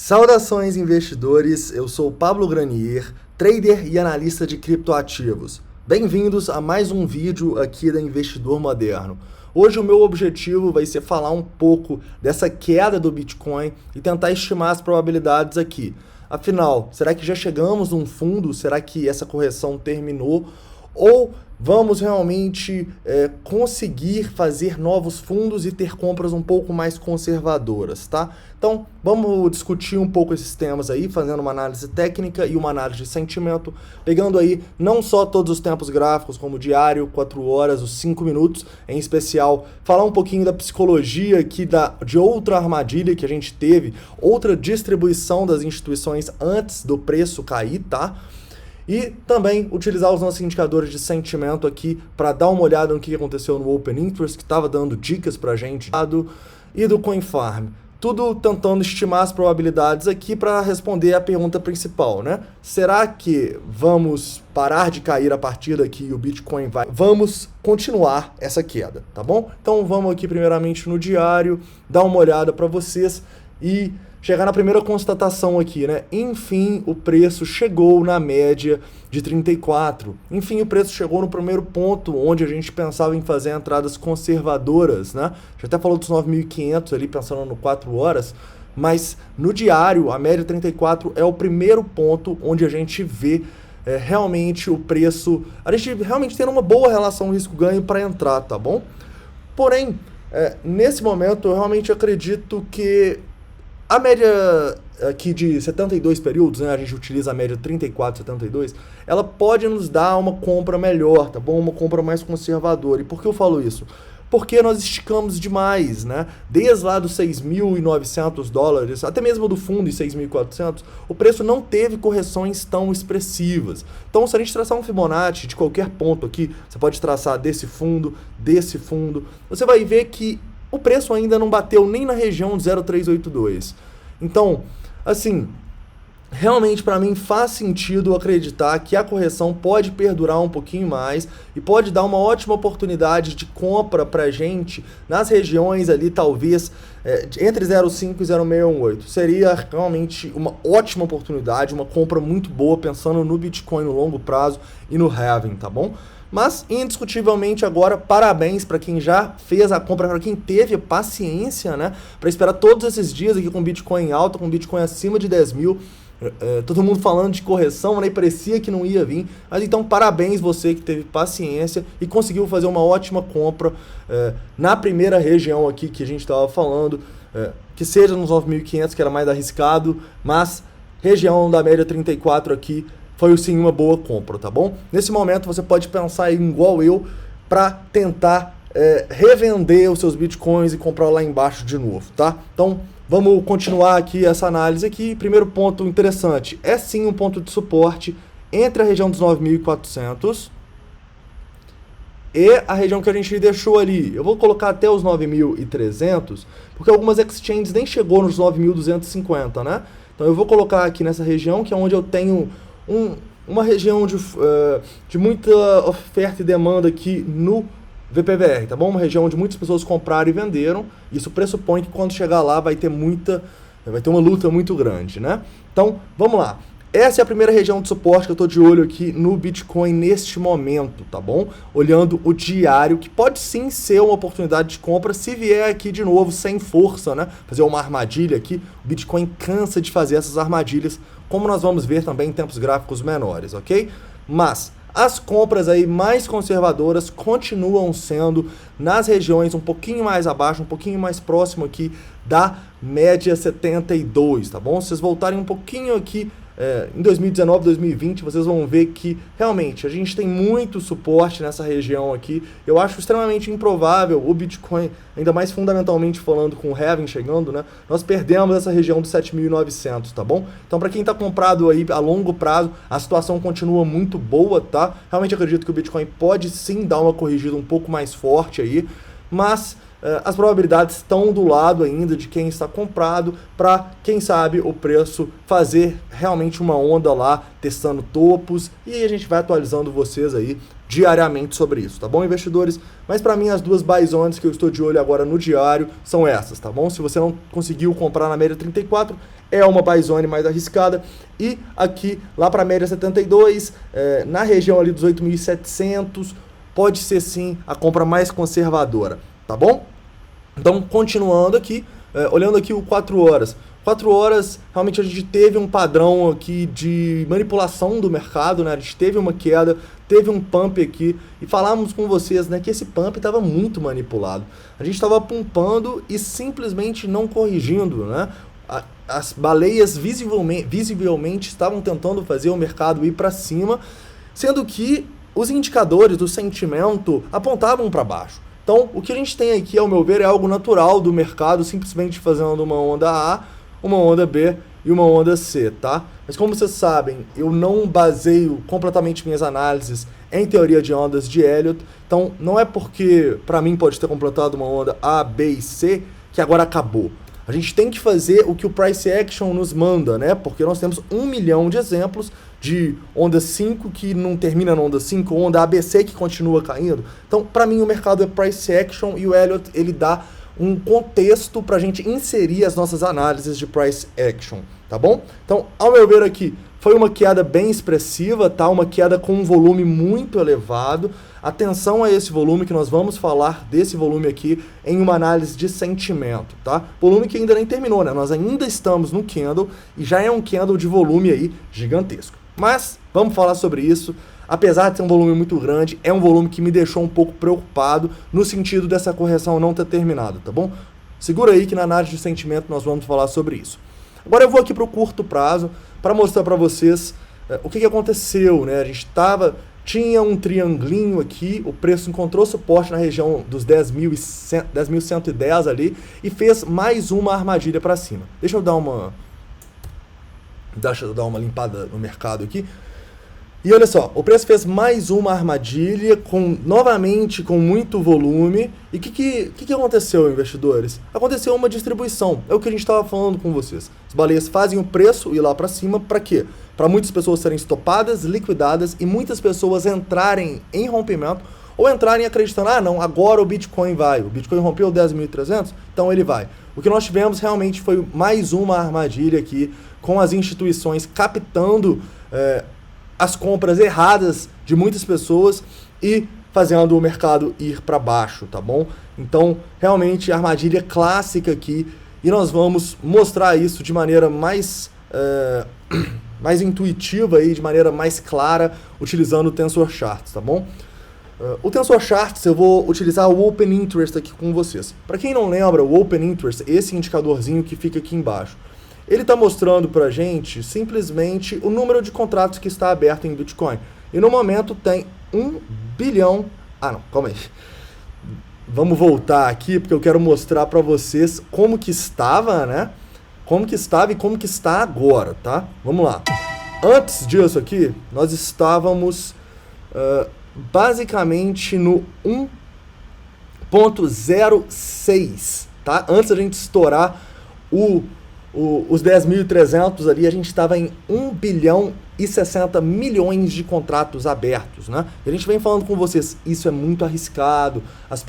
Saudações investidores, eu sou Pablo Granier, trader e analista de criptoativos. Bem-vindos a mais um vídeo aqui da Investidor Moderno. Hoje o meu objetivo vai ser falar um pouco dessa queda do Bitcoin e tentar estimar as probabilidades aqui. Afinal, será que já chegamos num fundo? Será que essa correção terminou? Ou vamos realmente conseguir fazer novos fundos e ter compras um pouco mais conservadoras, tá? Então, vamos discutir um pouco esses temas aí, fazendo uma análise técnica e uma análise de sentimento, pegando aí não só todos os tempos gráficos, como o diário, 4 horas, os 5 minutos, em especial, falar um pouquinho da psicologia aqui de outra armadilha que a gente teve, outra distribuição das instituições antes do preço cair, tá? E também utilizar os nossos indicadores de sentimento aqui para dar uma olhada no que aconteceu no Open Interest, que estava dando dicas para a gente, e do CoinFarm. Tudo tentando estimar as probabilidades aqui para responder a pergunta principal, né? Será que vamos parar de cair a partir daqui e o Bitcoin vai? Vamos continuar essa queda, tá bom? Então vamos aqui primeiramente no diário, dar uma olhada para vocês e chegar na primeira constatação aqui, né? Enfim, o preço chegou na média de 34. Enfim, o preço chegou no primeiro ponto onde a gente pensava em fazer entradas conservadoras, né? Já até falou dos 9.500 ali, pensando no 4 horas, mas no diário, a média 34 é o primeiro ponto onde a gente vê realmente o preço, a gente realmente tendo uma boa relação risco-ganho para entrar, tá bom? Porém, nesse momento, eu realmente acredito que a média aqui de 72 períodos, né, a gente utiliza a média 34, 72, ela pode nos dar uma compra melhor, tá bom? Uma compra mais conservadora. E por que eu falo isso? Porque nós esticamos demais, né? Desde lá dos 6.900 dólares, até mesmo do fundo em 6.400, o preço não teve correções tão expressivas. Então, se a gente traçar um Fibonacci de qualquer ponto aqui, você pode traçar desse fundo, você vai ver que o preço ainda não bateu nem na região de 0,382. Então, assim, realmente para mim faz sentido acreditar que a correção pode perdurar um pouquinho mais e pode dar uma ótima oportunidade de compra para gente nas regiões ali, talvez, entre 0,5 e 0,618. Seria realmente uma ótima oportunidade, uma compra muito boa, pensando no Bitcoin no longo prazo e no halving, tá bom? Mas, indiscutivelmente, agora, parabéns para quem já fez a compra, para quem teve paciência, né? Para esperar todos esses dias aqui com Bitcoin em alta, com Bitcoin acima de 10 mil. Todo mundo falando de correção, né? E parecia que não ia vir. Mas então, parabéns você que teve paciência e conseguiu fazer uma ótima compra na primeira região aqui que a gente estava falando. Que seja nos 9.500, que era mais arriscado, mas região da média 34 aqui, foi sim uma boa compra, tá bom? Nesse momento você pode pensar igual eu para tentar revender os seus bitcoins e comprar lá embaixo de novo, tá? Então vamos continuar aqui essa análise aqui. Primeiro ponto interessante, é sim um ponto de suporte entre a região dos 9.400 e a região que a gente deixou ali. Eu vou colocar até os 9.300, porque algumas exchanges nem chegou nos 9.250, né? Então eu vou colocar aqui nessa região, que é onde eu tenho uma região de muita oferta e demanda aqui no VPVR, tá bom? Uma região onde muitas pessoas compraram e venderam. Isso pressupõe que quando chegar lá vai ter uma luta muito grande, né? Então, vamos lá. Essa é a primeira região de suporte que eu estou de olho aqui no Bitcoin neste momento, tá bom? Olhando o diário, que pode sim ser uma oportunidade de compra se vier aqui de novo sem força, né? Fazer uma armadilha aqui. O Bitcoin cansa de fazer essas armadilhas, como nós vamos ver também em tempos gráficos menores, ok? Mas as compras aí mais conservadoras continuam sendo nas regiões um pouquinho mais abaixo, um pouquinho mais próximo aqui da média 72, tá bom? Se vocês voltarem um pouquinho aqui em 2019, 2020, vocês vão ver que realmente a gente tem muito suporte nessa região aqui. Eu acho extremamente improvável o Bitcoin, ainda mais fundamentalmente falando com o halving chegando, né? Nós perdemos essa região dos 7.900, tá bom? Então, para quem tá comprado aí a longo prazo, a situação continua muito boa, tá? Realmente acredito que o Bitcoin pode sim dar uma corrigida um pouco mais forte aí, mas as probabilidades estão do lado ainda de quem está comprado para, quem sabe, o preço fazer realmente uma onda lá, testando topos, e a gente vai atualizando vocês aí diariamente sobre isso, tá bom, investidores? Mas para mim as duas buy zones que eu estou de olho agora no diário são essas, tá bom? Se você não conseguiu comprar na média 34, é uma buy zone mais arriscada. E aqui, lá para a média 72, na região ali dos 8.700, pode ser sim a compra mais conservadora, tá bom? Então, continuando aqui, olhando aqui o 4 horas. 4 horas, realmente a gente teve um padrão aqui de manipulação do mercado, né? A gente teve uma queda, teve um pump aqui, e falamos com vocês, né, que esse pump estava muito manipulado. A gente estava pumpando e simplesmente não corrigindo, né? As baleias visivelmente estavam tentando fazer o mercado ir para cima, sendo que os indicadores do sentimento apontavam para baixo. Então, o que a gente tem aqui, ao meu ver, é algo natural do mercado, simplesmente fazendo uma onda A, uma onda B e uma onda C, tá? Mas como vocês sabem, eu não baseio completamente minhas análises em teoria de ondas de Elliott, então não é porque para mim pode ter completado uma onda A, B e C que agora acabou. A gente tem que fazer o que o Price Action nos manda, né? Porque nós temos 1 milhão de exemplos de onda 5 que não termina na onda 5, onda ABC que continua caindo. Então, para mim, o mercado é Price Action e o Elliott, ele dá um contexto para a gente inserir as nossas análises de Price Action, tá bom? Então, ao meu ver aqui, foi uma queda bem expressiva, tá? Uma queda com um volume muito elevado. Atenção a esse volume, que nós vamos falar desse volume aqui em uma análise de sentimento, tá? Volume que ainda nem terminou, né? Nós ainda estamos no candle e já é um candle de volume aí gigantesco. Mas vamos falar sobre isso. Apesar de ser um volume muito grande, é um volume que me deixou um pouco preocupado no sentido dessa correção não ter terminado, tá bom? Segura aí que na análise de sentimento nós vamos falar sobre isso. Agora eu vou aqui para o curto prazo para mostrar para vocês o que aconteceu, né? A gente tinha um triangulinho aqui, o preço encontrou suporte na região dos 10.110 ali e fez mais uma armadilha para cima. Deixa eu dar uma limpada no mercado aqui. E olha só, o preço fez mais uma armadilha, novamente com muito volume. E o que aconteceu, investidores? Aconteceu uma distribuição, é o que a gente estava falando com vocês. As baleias fazem o preço ir lá para cima, para quê? Para muitas pessoas serem estopadas, liquidadas e muitas pessoas entrarem em rompimento ou entrarem acreditando, ah não, agora o Bitcoin vai. O Bitcoin rompeu 10.300, então ele vai. O que nós tivemos realmente foi mais uma armadilha aqui, com as instituições captando as compras erradas de muitas pessoas e fazendo o mercado ir para baixo, tá bom? Então, realmente, armadilha clássica aqui, e nós vamos mostrar isso de maneira mais intuitiva, aí, de maneira mais clara, utilizando o Tensor Charts, tá bom? O Tensor Charts, eu vou utilizar o Open Interest aqui com vocês. Para quem não lembra, o Open Interest, esse indicadorzinho que fica aqui embaixo, ele está mostrando para a gente simplesmente o número de contratos que está aberto em Bitcoin. E no momento tem 1 bilhão... Ah, não, calma aí. Vamos voltar aqui, porque eu quero mostrar para vocês como que estava, né? Como que estava e como que está agora, tá? Vamos lá. Antes disso aqui, nós estávamos basicamente no 1.06, tá? Antes da gente estourar os 10.300 ali, a gente estava em 1 bilhão e 60 milhões de contratos abertos, né? E a gente vem falando com vocês, isso é muito arriscado, as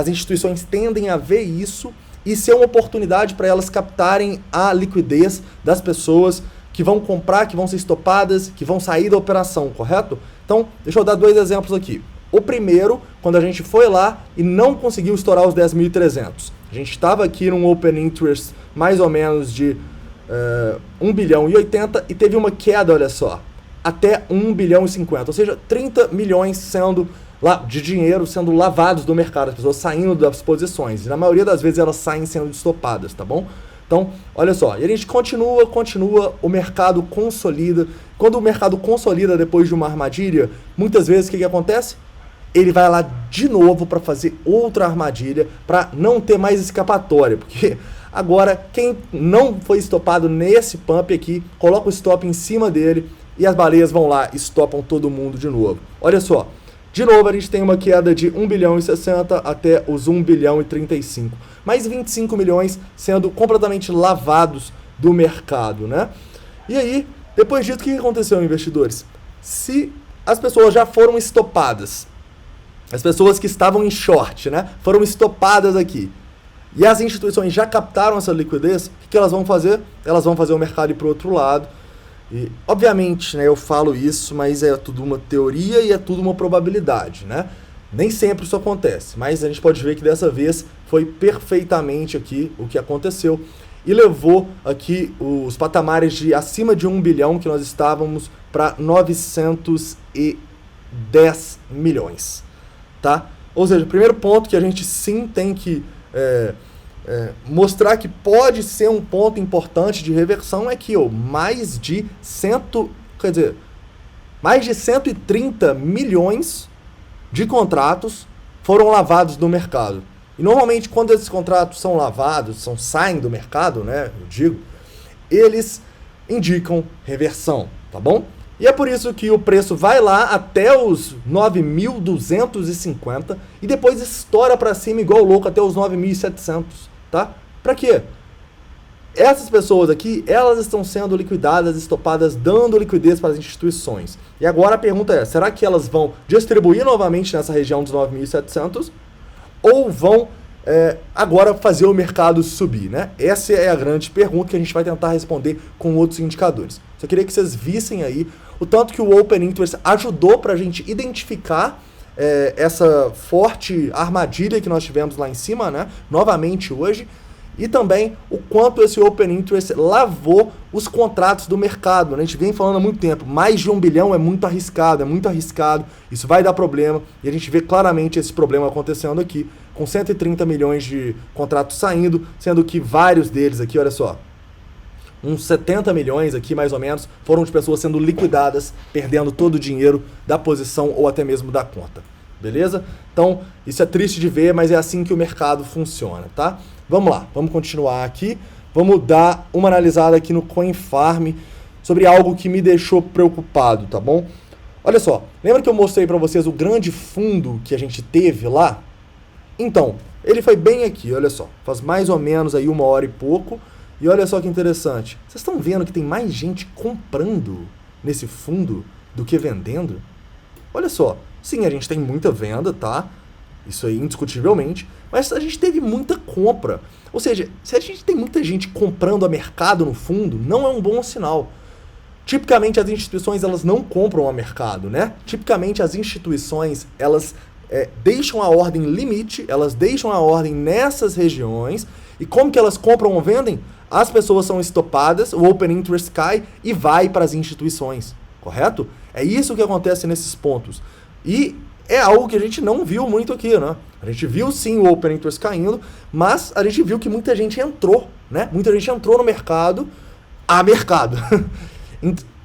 instituições tendem a ver isso e ser uma oportunidade para elas captarem a liquidez das pessoas que vão comprar, que vão ser estopadas, que vão sair da operação, correto? Então, deixa eu dar 2 exemplos aqui. O primeiro, quando a gente foi lá e não conseguiu estourar os 10.300. A gente estava aqui num Open Interest mais ou menos de 1 bilhão e 80 e teve uma queda, olha só, até 1 bilhão e 50. Ou seja, 30 milhões de dinheiro sendo lavados do mercado, as pessoas saindo das posições. E na maioria das vezes elas saem sendo estopadas, tá bom? Então, olha só, e a gente continua, o mercado consolida. Quando o mercado consolida depois de uma armadilha, muitas vezes o que acontece? Ele vai lá de novo para fazer outra armadilha, para não ter mais escapatória, porque agora quem não foi estopado nesse pump aqui, coloca o stop em cima dele e as baleias vão lá e estopam todo mundo de novo. Olha só, de novo a gente tem uma queda de 1 bilhão e 60 até os 1 bilhão e 35. Mais 25 milhões sendo completamente lavados do mercado, né? E aí, depois disso, o que aconteceu, investidores? Se as pessoas já foram estopadas. As pessoas que estavam em short, né, foram estopadas aqui. E as instituições já captaram essa liquidez, o que elas vão fazer? Elas vão fazer o mercado ir para o outro lado. E, obviamente, né, eu falo isso, mas é tudo uma teoria e é tudo uma probabilidade, né? Nem sempre isso acontece, mas a gente pode ver que dessa vez foi perfeitamente aqui o que aconteceu e levou aqui os patamares de acima de 1 bilhão que nós estávamos para 910 milhões, tá? Ou seja, o primeiro ponto que a gente sim tem que mostrar que pode ser um ponto importante de reversão é que mais de 130 milhões de contratos foram lavados no mercado. E normalmente quando esses contratos são lavados, saem do mercado, né, eu digo, eles indicam reversão, tá bom? E é por isso que o preço vai lá até os 9.250 e depois estoura para cima igual louco até os 9.700, tá? Para quê? Essas pessoas aqui, elas estão sendo liquidadas, estopadas, dando liquidez para as instituições. E agora a pergunta é, será que elas vão distribuir novamente nessa região dos 9.700 ou vão agora fazer o mercado subir, né? Essa é a grande pergunta que a gente vai tentar responder com outros indicadores. Só queria que vocês vissem aí o tanto que o Open Interest ajudou para a gente identificar essa forte armadilha que nós tivemos lá em cima, né? Novamente hoje. E também o quanto esse Open Interest lavou os contratos do mercado. A gente vem falando há muito tempo, mais de 1 bilhão é muito arriscado, isso vai dar problema, e a gente vê claramente esse problema acontecendo aqui, com 130 milhões de contratos saindo, sendo que vários deles aqui, olha só, uns 70 milhões aqui mais ou menos, foram de pessoas sendo liquidadas, perdendo todo o dinheiro da posição ou até mesmo da conta. Beleza? Então, isso é triste de ver, mas é assim que o mercado funciona, tá? Vamos lá, vamos continuar aqui. Vamos dar uma analisada aqui no CoinFarm sobre algo que me deixou preocupado, tá bom? Olha só, lembra que eu mostrei para vocês o grande fundo que a gente teve lá? Então, ele foi bem aqui, olha só. Faz mais ou menos aí 1 hora e pouco. E olha só que interessante. Vocês estão vendo que tem mais gente comprando nesse fundo do que vendendo? Olha só. Sim, a gente tem muita venda, tá? Isso aí, indiscutivelmente. Mas a gente teve muita compra. Ou seja, se a gente tem muita gente comprando a mercado no fundo, não é um bom sinal. Tipicamente, as instituições, elas não compram a mercado, né? Tipicamente, as instituições, elas deixam a ordem limite, elas deixam a ordem nessas regiões. E como que elas compram ou vendem? As pessoas são estopadas, o Open Interest cai e vai para as instituições. Correto? É isso que acontece nesses pontos. E é algo que a gente não viu muito aqui, né? A gente viu sim o Open Interest caindo, mas a gente viu que muita gente entrou, né? Muita gente entrou no mercado,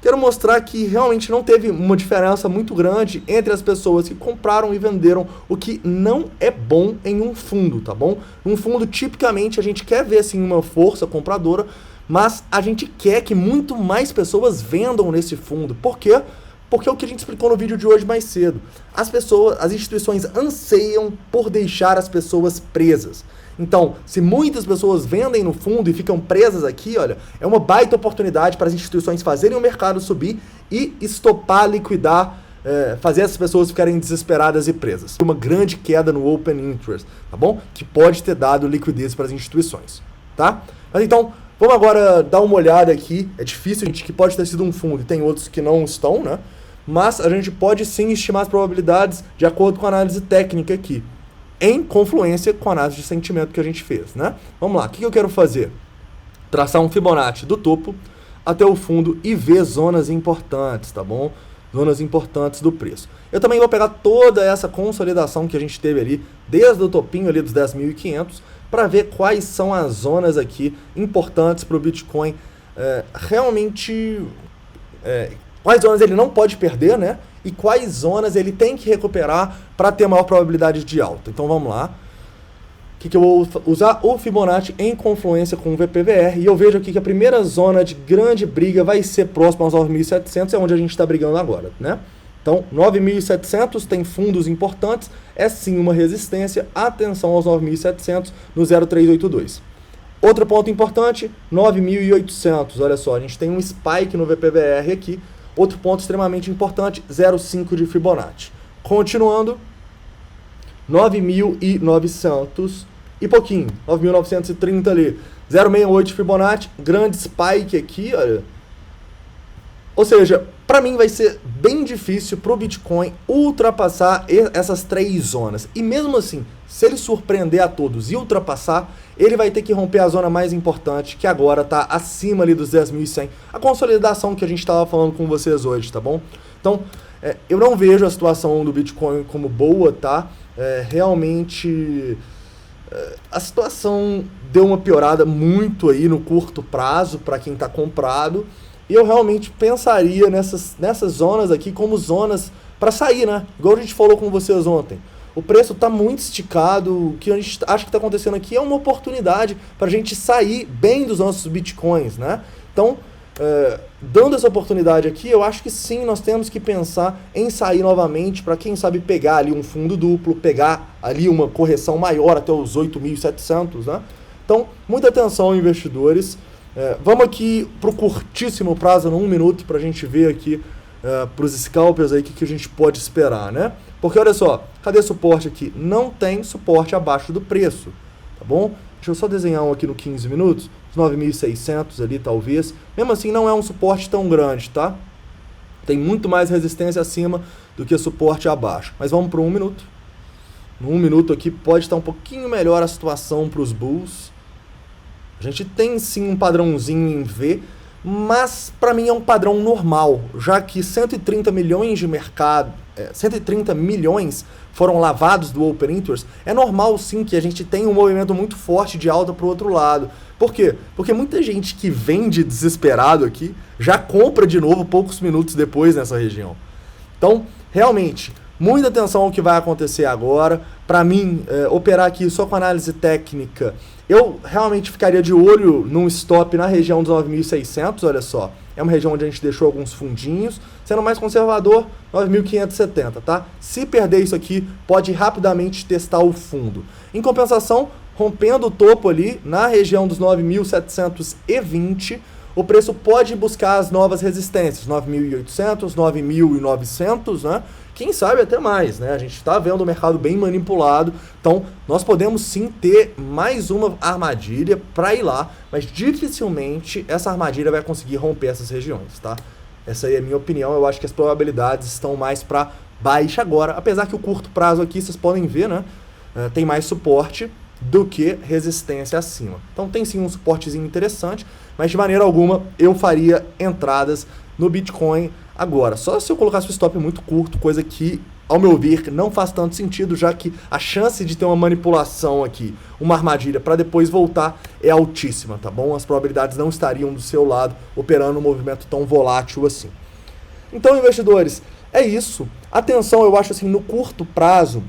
Quero mostrar que realmente não teve uma diferença muito grande entre as pessoas que compraram e venderam, o que não é bom em um fundo, tá bom? Num fundo, tipicamente, a gente quer ver assim uma força compradora, mas a gente quer que muito mais pessoas vendam nesse fundo. Por quê? Porque é o que a gente explicou no vídeo de hoje mais cedo. As instituições anseiam por deixar as pessoas presas. Então, se muitas pessoas vendem no fundo e ficam presas aqui, olha, é uma baita oportunidade para as instituições fazerem o mercado subir e estopar, liquidar, fazer essas pessoas ficarem desesperadas e presas. Uma grande queda no Open Interest, tá bom? Que pode ter dado liquidez para as instituições, tá? Mas então, vamos agora dar uma olhada aqui. É difícil, gente, que pode ter sido um fundo e tem outros que não estão, né? Mas a gente pode sim estimar as probabilidades de acordo com a análise técnica aqui, em confluência com a análise de sentimento que a gente fez, né? Vamos lá, o que eu quero fazer? Traçar um Fibonacci do topo até o fundo e ver zonas importantes, tá bom? Zonas importantes do preço. Eu também vou pegar toda essa consolidação que a gente teve ali, desde o topinho ali dos 10.500, para ver quais são as zonas aqui importantes para o Bitcoin realmente... quais zonas ele não pode perder, né? E quais zonas ele tem que recuperar para ter maior probabilidade de alta. Então vamos lá. Que eu vou usar o Fibonacci em confluência com o VPVR. E eu vejo aqui que a primeira zona de grande briga vai ser próxima aos 9.700, é onde a gente está brigando agora, né? Então, 9.700 tem fundos importantes, é sim uma resistência. Atenção aos 9.700 no 0,382. Outro ponto importante, 9.800. Olha só, a gente tem um spike no VPVR aqui, Outro ponto extremamente importante, 0,5 de Fibonacci. Continuando, 9.900 e pouquinho, 9.930 ali, 0,68 de Fibonacci, grande spike aqui, olha. Ou seja, para mim vai ser bem difícil para o Bitcoin ultrapassar essas 3 zonas. E mesmo assim, se ele surpreender a todos e ultrapassar, ele vai ter que romper a zona mais importante, que agora está acima ali dos 10.100. A consolidação que a gente estava falando com vocês hoje, tá bom? Então, eu não vejo a situação do Bitcoin como boa, tá? Realmente, a situação deu uma piorada muito aí no curto prazo para quem está comprado. E eu realmente pensaria nessas zonas aqui como zonas para sair, né? Igual a gente falou com vocês ontem. O preço está muito esticado, o que a gente acha que está acontecendo aqui é uma oportunidade para a gente sair bem dos nossos bitcoins, né? Então, dando essa oportunidade aqui, eu acho que sim, nós temos que pensar em sair novamente para quem sabe pegar ali um fundo duplo, pegar ali uma correção maior até os 8.700, né? Então, muita atenção, investidores. Vamos aqui para o curtíssimo prazo, no 1 minuto, para a gente ver aqui para os scalpers aí o que a gente pode esperar, né? Porque olha só, cadê suporte aqui? Não tem suporte abaixo do preço, tá bom? Deixa eu só desenhar um aqui no 15 minutos, os 9.600 ali talvez. Mesmo assim não é um suporte tão grande, tá? Tem muito mais resistência acima do que suporte abaixo. Mas vamos para o 1 minuto. No 1 minuto aqui pode estar um pouquinho melhor a situação para os bulls. A gente tem sim um padrãozinho em V, mas para mim é um padrão normal, já que 130 milhões de mercado, 130 milhões foram lavados do Open Interest, é normal sim que a gente tenha um movimento muito forte de alta para o outro lado. Por quê? Porque muita gente que vende desesperado aqui já compra de novo poucos minutos depois nessa região. Então, realmente, muita atenção ao que vai acontecer agora. Para mim, operar aqui só com análise técnica, eu realmente ficaria de olho num stop na região dos 9.600, olha só. É uma região onde a gente deixou alguns fundinhos. Sendo mais conservador, 9.570, tá? Se perder isso aqui, pode rapidamente testar o fundo. Em compensação, rompendo o topo ali na região dos 9.720, o preço pode buscar as novas resistências, 9.800, 9.900, né? Quem sabe até mais, né? A gente está vendo o mercado bem manipulado, então nós podemos sim ter mais uma armadilha para ir lá, mas dificilmente essa armadilha vai conseguir romper essas regiões, tá? Essa aí é a minha opinião, eu acho que as probabilidades estão mais para baixa agora, apesar que o curto prazo aqui, vocês podem ver, né? Tem mais suporte do que resistência acima. Então tem sim um suportezinho interessante, mas de maneira alguma eu faria entradas no Bitcoin agora. Só se eu colocasse o stop muito curto, coisa que, ao meu ver, não faz tanto sentido, já que a chance de ter uma manipulação aqui, uma armadilha para depois voltar é altíssima, tá bom? As probabilidades não estariam do seu lado operando um movimento tão volátil assim. Então, investidores, é isso. Atenção, eu acho assim, no curto prazo,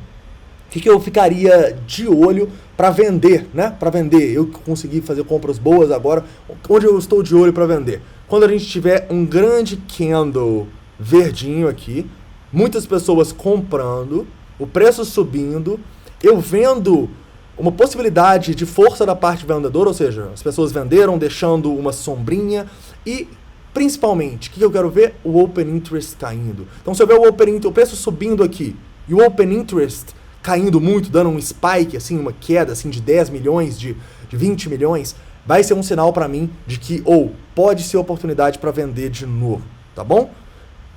o que eu ficaria de olho para vender, né? Para vender, eu consegui fazer compras boas agora, onde eu estou de olho para vender? Quando a gente tiver um grande candle verdinho aqui, muitas pessoas comprando, o preço subindo, eu vendo uma possibilidade de força da parte vendedora, ou seja, as pessoas venderam deixando uma sombrinha e principalmente, o que eu quero ver? O Open Interest caindo. Então se eu ver o preço subindo aqui e o Open Interest caindo muito, dando um spike, assim, uma queda assim, de 10 milhões, de 20 milhões, vai ser um sinal para mim de que pode ser oportunidade para vender de novo, tá bom?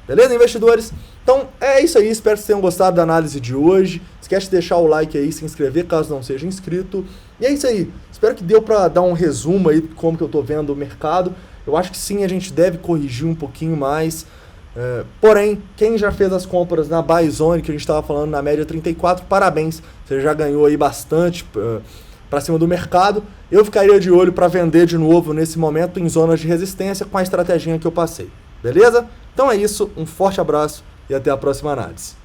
Beleza, investidores? Então é isso aí, espero que vocês tenham gostado da análise de hoje. Esquece de deixar o like aí, se inscrever caso não seja inscrito. E é isso aí, espero que deu para dar um resumo aí de como que eu tô vendo o mercado. Eu acho que sim, a gente deve corrigir um pouquinho mais. Porém, quem já fez as compras na buy zone, que a gente estava falando na média 34, parabéns, você já ganhou aí bastante para cima do mercado. Eu ficaria de olho para vender de novo nesse momento em zonas de resistência com a estratégia que eu passei, beleza? Então é isso, um forte abraço e até a próxima análise.